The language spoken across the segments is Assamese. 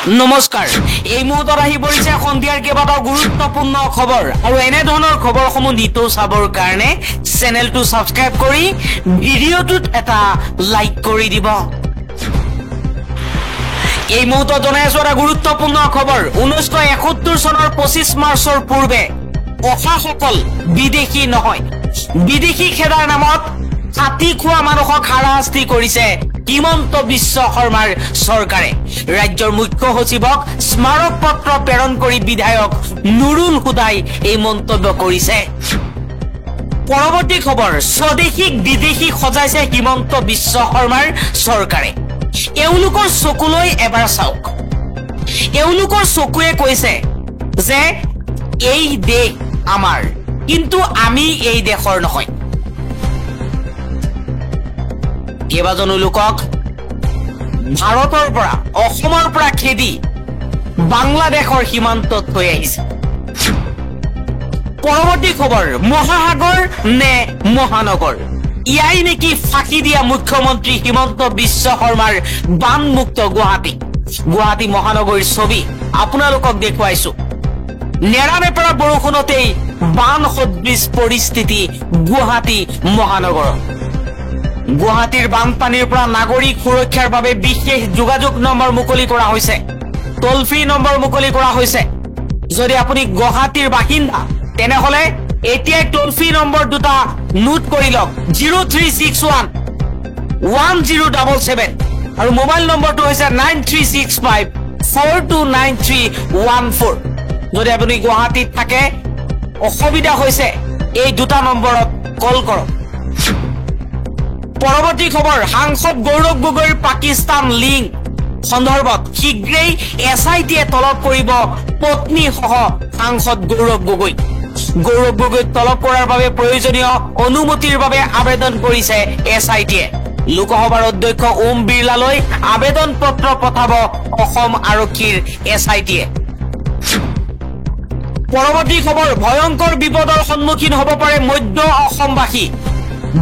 নমস্কাৰ এই মুহূৰ্তত আহি পৰিছে সন্ধিয়াৰ কেইবাটাও গুৰুত্বপূৰ্ণ খবৰ আৰু এনে ধৰণৰ খবৰসমূহ নিতৌ চাবৰ কাৰণে চেনেলটো সাবস্ক্ৰাইব কৰি ভিডিঅ'টোত এটা লাইক কৰি দিব। এই মুহূৰ্তত জনাইছো এটা গুৰুত্বপূৰ্ণ খবৰ 1971 চনৰ 25 মাৰ্চৰ পূৰ্বে অফাসকল বিদেশী নহয় বিদেশী খেদাৰ নামত হাতী খোৱা মানুহক হাৰাশাস্তি কৰিছে হিমন্ত বিশ্ব শৰ্মাৰ চৰকাৰে। ৰাজ্যৰ মুখ্য সচিবক স্মাৰক পত্ৰ প্ৰেৰণ কৰি বিধায়ক নুৰুল হুদাই এই মন্তব্য কৰিছে। পৰৱৰ্তী খবৰ স্বদেশীক বিদেশী সজাইছে হিমন্ত বিশ্ব শৰ্মাৰ চৰকাৰে। এওঁলোকৰ চকুলৈ এবাৰ চাওক। এওঁলোকৰ চকুৱে কৈছে যে এই দেশ আমাৰ, কিন্তু আমি এই দেশৰ নহয়। কেইবাজনো লোকক ভাৰতৰ পৰা অসমৰ পৰা খেদি বাংলাদেশৰ সীমান্তত থৈ আহিছে। পৰৱৰ্তী খবৰ মহাসাগৰ নে মহানগৰ, ইয়াই নেকি ফাঁকি দিয়া মুখ্যমন্ত্ৰী হিমন্ত বিশ্ব শৰ্মাৰ বানমুক্ত গুৱাহাটী মহানগৰীৰ ছবি আপোনালোকক দেখুৱাইছো। নেৰানেপেৰা বৰষুণতেই বান সদৃশ পৰিস্থিতি গুৱাহাটী মহানগৰত। গুৱাহাটীৰ বানপানীৰ পৰা নাগৰিক সুৰক্ষাৰ বাবে বিশেষ যোগাযোগ নম্বৰ মুকলি কৰা হৈছে, টোল ফ্ৰী নম্বৰ মুকলি কৰা হৈছে। যদি আপুনি গুৱাহাটীৰ বাসিন্দা তেনেহলে এতিয়াই টোল ফ্ৰী নম্বৰ দুটা নোট কৰি লওক, 03611077 আৰু মোবাইল নম্বৰটো হৈছে 9365429314। যদি আপুনি গুৱাহাটীত থাকে অসুবিধা হৈছে এই দুটা নম্বৰত কল কৰক। পৰৱৰ্তী খবৰ সাংসদ গৌৰৱ গগৈৰ পাকিস্তান লিংক সন্দৰ্ভত শীঘ্ৰেই SITয়ে তলব কৰিব পত্নী সহ সাংসদ গৌৰৱ গগৈ। গৌৰৱ গগৈক তলব কৰাৰ বাবে প্ৰয়োজনীয় অনুমতিৰ বাবে আবেদন কৰিছে SITয়ে। লোকসভাৰ অধ্যক্ষ ওম বিৰলালৈ আবেদন পত্ৰ পঠাব অসম আৰক্ষীৰ SITয়ে। পৰৱৰ্তী খবৰ ভয়ংকৰ বিপদৰ সন্মুখীন হ'ব পাৰে মধ্য অসমবাসী।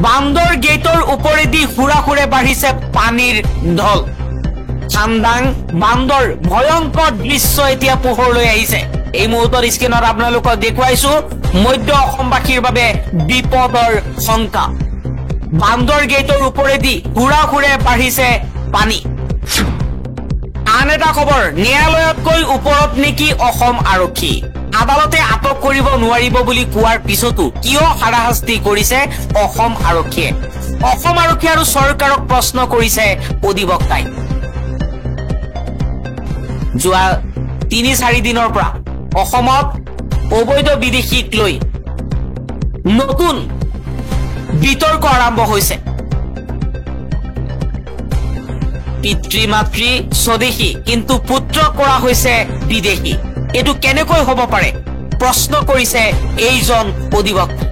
বান্দৰ গেটৰ ওপৰেদি হুৰাহুৰে বাঢ়িছে পানীৰ ঢল। চান্দাং বান্দৰ ভয়ংকৰ দৃশ্য এতিয়া পোহৰলৈ আহিছে। এই মুহূৰ্তত স্ক্ৰীনত আপোনালোকক দেখুৱাইছো মধ্য অসমবাসীৰ বাবে বিপদৰ শংকা। বান্দৰ গেটৰ ওপৰেদি হুৰাহুৰে বাঢ়িছে পানী। আন এটা খবৰ ন্যায়ালয়তকৈ ওপৰত নেকি অসম আৰক্ষী। আদালতে আটক কৰিব নোৱাৰিব বুলি কোৱাৰ পিছতো কিয় হাৰাশাস্তি কৰিছে অসম আৰক্ষীয়ে। অসম আৰক্ষী আৰু চৰকাৰক প্ৰশ্ন কৰিছে অধিবক্তাই। যোৱা ৩-৪ দিনৰ পৰা অসমত অবৈধ বিদেশীক লৈ নতুন বিতৰ্ক আৰম্ভ হৈছে। পিতৃ মাতৃ স্বদেশী কিন্তু পুত্ৰ কৰা হৈছে বিদেশী। এইটো কেনেকৈ হ'ব পাৰে প্ৰশ্ন কৰিছে এইজন অধিবক্তা।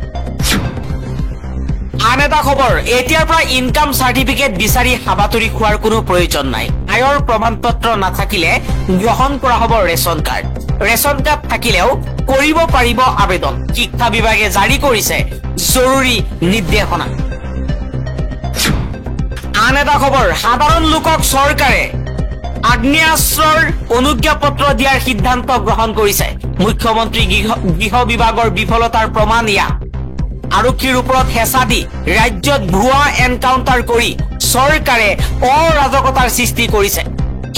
আন এটা খবৰ এতিয়াৰ পৰা ইনকাম চাৰ্টিফিকেট বিচাৰি হাবাতৰি খোৱাৰ কোনো প্ৰয়োজন নাই। আয়ৰ প্ৰমাণ পত্ৰ নাথাকিলে গ্ৰহণ কৰা হ'ব ৰেচন কাৰ্ড। ৰেচন কাৰ্ড থাকিলেও কৰিব পাৰিব আবেদন। শিক্ষা বিভাগে জাৰি কৰিছে জৰুৰী নিৰ্দেশনা। আন এটা খবৰ সাধাৰণ লোকক চৰকাৰে আগ্নেয়াস্ত্ৰৰ অনুজ্ঞাপত্ৰ দিয়াৰ সিদ্ধান্ত গ্ৰহণ কৰিছে। মুখ্যমন্ত্ৰী গৃহ বিভাগৰ বিফলতাৰ প্ৰমাণ ইয়া। আৰক্ষীৰ ওপৰত হেঁচা দি ৰাজ্যত ভুৱা এনকাউণ্টাৰ কৰি চৰকাৰে অৰাজকতাৰ সৃষ্টি কৰিছে।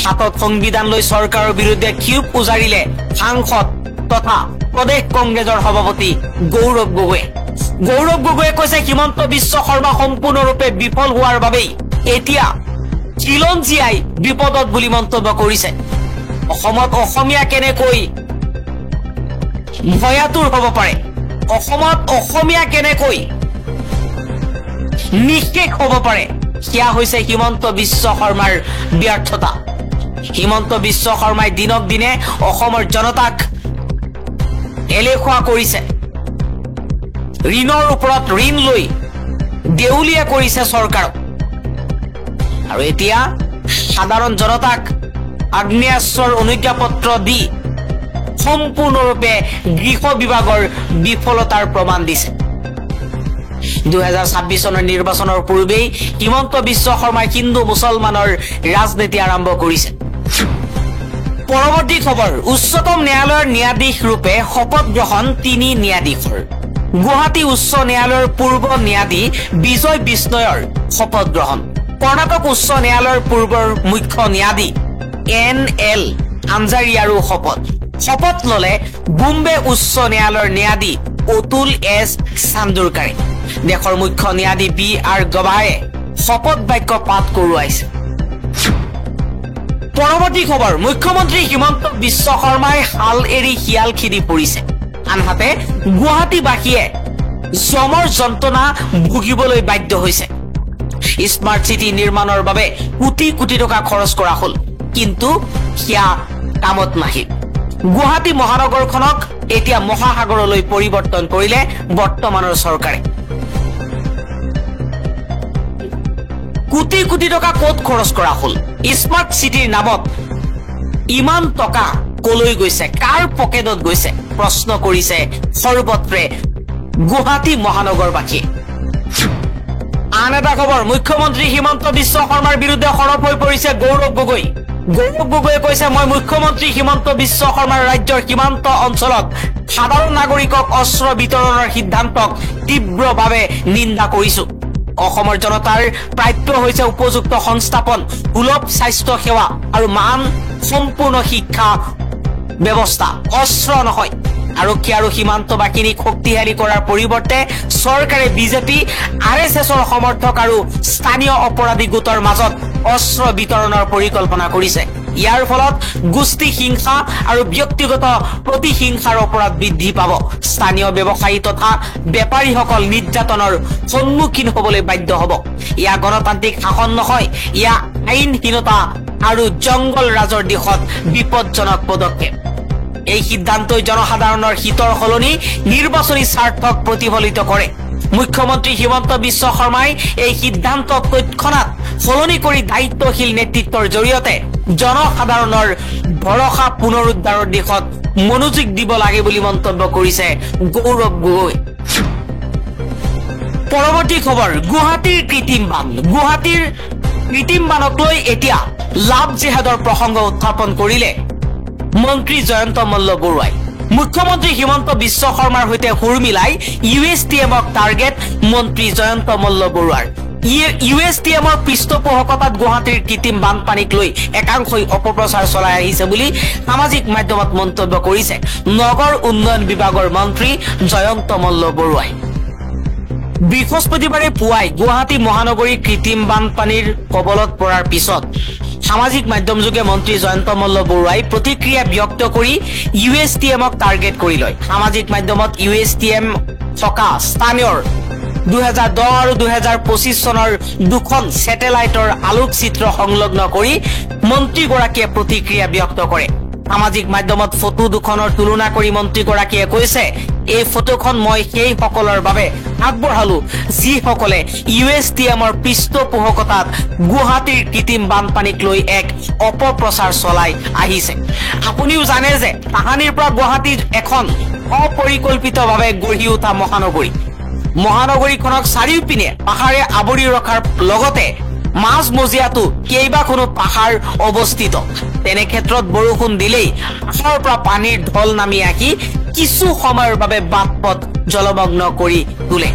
হাতত সংবিধান লৈ চৰকাৰৰ বিৰুদ্ধে ক্ষোভ উজাৰিলে সাংসদ তথা প্ৰদেশ কংগ্ৰেছৰ সভাপতি গৌৰৱ গগৈয়ে। গৌৰৱ গগৈয়ে কৈছে হিমন্ত বিশ্ব শৰ্মা সম্পূৰ্ণৰূপে বিফল হোৱাৰ বাবেই এতিয়া খিলঞ্জীয়াই বিপদত বুলি মন্তব্য কৰিছে। অসমত অসমীয়া কেনেকৈ ভয়াতুৰ হ'ব পাৰে, অসমত অসমীয়া কেনেকৈ নিঃশেষ হ'ব পাৰে, সেয়া হৈছে হিমন্ত বিশ্ব শৰ্মাৰ ব্যৰ্থতা। হিমন্ত বিশ্ব শৰ্মাই দিনক দিনে অসমৰ জনতাক এলেখুৱা কৰিছে। ঋণৰ ওপৰত ঋণ লৈ দেউলীয়া কৰিছে চৰকাৰক। আৰু এতিয়া সাধাৰণ জনতাক আগ্নেয়াস্ত্ৰৰ অনুজ্ঞাপত্ৰ দি সম্পূৰ্ণৰূপে গৃহ বিভাগৰ বিফলতাৰ প্ৰমাণ দিছে। 2026 চনৰ নিৰ্বাচনৰ পূৰ্বেই হিমন্ত বিশ্ব শৰ্মাই হিন্দু মুছলমানৰ ৰাজনীতি আৰম্ভ কৰিছে। পৰৱৰ্তী খবৰ উচ্চতম ন্যায়ালয়ৰ ন্যায়াধীশ ৰূপে শপত গ্ৰহণ 3 ন্যায়াধীশৰ গুৱাহাটী উচ্চ ন্যায়ালয়ৰ পূৰ্ব ন্যায়াধীশ বিজয় বিষ্ণয়ৰ শপত গ্ৰহণ কৰ্ণাটক উচ্চ ন্যায়ালয়ৰ পূৰ্বৰ মুখ্য ন্যায়াধীশ NL আঞ্জাৰিয়াৰো শপত ললে বোম্বে উচ্চ ন্যায়ালয়ৰ ন্যায়াধীশ অতুল S চান্দুৰকাৰে দেশৰ মুখ্য ন্যায়াধীশ BR গভায়ে শপত বাক্য পাঠ কৰোৱাইছে পৰৱৰ্তী খবৰ মুখ্যমন্ত্ৰী হিমন্ত বিশ্ব শৰ্মাই হাল এৰি শিয়াল খেদি পৰিছে আনহাতে গুৱাহাটীবাসীয়ে জমৰ যন্ত্ৰণা ভুগিবলৈ বাধ্য হৈছে স্মাৰ্ট সিটি নিৰ্মাণৰ বাবে কোটি কোটি টকা খৰচ কৰা হল কিন্তু হিয়া কামত নাহিল গুৱাহাটী মহানগৰখনক এতিয়া মহাসাগৰলৈ পৰিৱৰ্তন কৰিলে বৰ্তমানৰ চৰকাৰে কোটি কোটি টকা ক'ত খৰচ কৰা হল স্মাৰ্ট সিটিৰ নামত ইমান টকা কলৈ গৈছে কাৰ পকেটত গৈছে প্ৰশ্ন কৰিছে সৰ্বত্ৰে গুৱাহাটী মহানগৰবাসী আন এটা খবৰ মুখ্যমন্ত্ৰী হিমন্ত বিশ্ব শৰ্মাৰ বিৰুদ্ধে সৰব হৈ পৰিছে গৌৰৱ গগৈয়ে কৈছে মই মুখ্যমন্ত্ৰী হিমন্ত বিশ্ব শৰ্মাৰ ৰাজ্যৰ সীমান্ত অঞ্চলত সাধাৰণ নাগৰিকক অস্ত্ৰ বিতৰণৰ সিদ্ধান্তক তীব্ৰভাৱে নিন্দা কৰিছো অসমৰ জনতাৰ প্ৰাপ্য হৈছে উপযুক্ত সংস্থাপন সুলভ স্বাস্থ্য সেৱা আৰু মান সম্পূৰ্ণ শিক্ষা ব্যৱস্থা অস্ত্ৰ নহয় আৰক্ষী আৰু সীমান্ত বাহিনীক শক্তিশালী কৰাৰ পৰিৱৰ্তে চৰকাৰে বিজেপি RSSৰ সমৰ্থক আৰু স্থানীয় অপৰাধী গোটৰ মাজত অস্ত্ৰ বিতৰণৰ পৰিকল্পনা কৰিছে ইয়াৰ ফলত গোষ্ঠী হিংসা আৰু ব্যক্তিগত প্ৰতিহিংসাৰ অপৰাধ বৃদ্ধি পাব স্থানীয় ব্যৱসায়ী তথা বেপাৰীসকল নিৰ্যাতনৰ সন্মুখীন হ'বলৈ বাধ্য হ'ব ইয়া গণতান্ত্ৰিক শাসন নহয় ইয়া আইনহীনতা আৰু জংগল ৰাজৰ দিশত বিপদজনক পদক্ষেপ এই সিদ্ধান্তই জনসাধাৰণৰ হিতৰ সলনি নিৰ্বাচনী স্বাৰ্থক প্ৰতিফলিত কৰে মুখ্যমন্ত্ৰী হিমন্ত বিশ্ব শৰ্মাই এই সিদ্ধান্ত তৎক্ষণাৎ সলনি কৰি দায়িত্বশীল নেতৃত্বৰ জৰিয়তে জনসাধাৰণৰ ভৰসা পুনৰুদ্ধাৰৰ দিশত মনোযোগ দিব লাগে বুলি মন্তব্য কৰিছে গৌৰৱ গগৈ পৰৱৰ্তী খবৰ গুৱাহাটীৰ কৃত্ৰিম বানক লৈ এতিয়া লাভ জেহাদৰ প্ৰসংগ উত্থাপন কৰিলে মন্ত্ৰী জয়ন্ত মল্ল বৰুৱাই মুখ্যমন্ত্ৰী হিমন্ত বিশ্ব শৰ্মাৰ সৈতে সুৰ মিলাই USTMক টাৰ্গেট মন্ত্ৰী জয়ন্ত মল্ল বৰুৱাৰ USTMৰ পৃষ্ঠপোষকতাত গুৱাহাটীৰ কৃত্ৰিম বানপানীক লৈ একাংশই অপপ্ৰচাৰ চলাই আহিছে বুলি সামাজিক মাধ্যমত মন্তব্য কৰিছে নগৰ উন্নয়ন বিভাগৰ মন্ত্ৰী জয়ন্ত মল্ল বৰুৱাই বৃহস্পতিবাৰে পুৱাই গুৱাহাটী মহানগৰী কৃত্ৰিম বানপানীৰ কবলত পৰাৰ পিছত সামাজিক মাধ্যম যোগে মন্ত্ৰী জয়ন্ত মল্ল বৰুৱাই প্ৰতিক্ৰিয়া ব্যক্ত কৰি USTMক টাৰ্গেট কৰি লয় সামাজিক মাধ্যমত USTM থকা স্থানীয় 2010 আৰু 2025 চনৰ দুখন স্যাটেলাইটৰ আলোকচিত্ৰ সংলগ্ন কৰি মন্ত্ৰীগৰাকীয়ে প্ৰতিক্ৰিয়া ব্যক্ত কৰে সামাজিক মাধ্যমত ফটো দুখনৰ তুলনা কৰি মন্ত্ৰীগৰাকীয়ে কৈছে এই ফটোখন মই সেই সকলৰ বাবে আগবঢ়ালো যিসকলে USTMৰ পৃষ্ঠপোষকতাত গুৱাহাটীৰ কৃত্ৰিম বানপানীক লৈ এক অপপ্ৰচাৰ চলাই আহিছে আপুনিও জানে যে তাহানিৰ পৰা গুৱাহাটীৰ এখন অপৰিকল্পিতভাৱে গঢ়ি উঠা মহানগৰীখনক চাৰিওপিনে পাহাৰে আৱৰি ৰখাৰ লগতে মাজমজিয়াটো কেইবাখনো পাহাৰ অৱস্থিত তেনে ক্ষেত্ৰত বৰষুণ দিলেই পাহাৰৰ পৰা পানীৰ ঢল নামি আহি কিছু সময়ৰ বাবে বাট পথ জলমগ্ন কৰি তোলে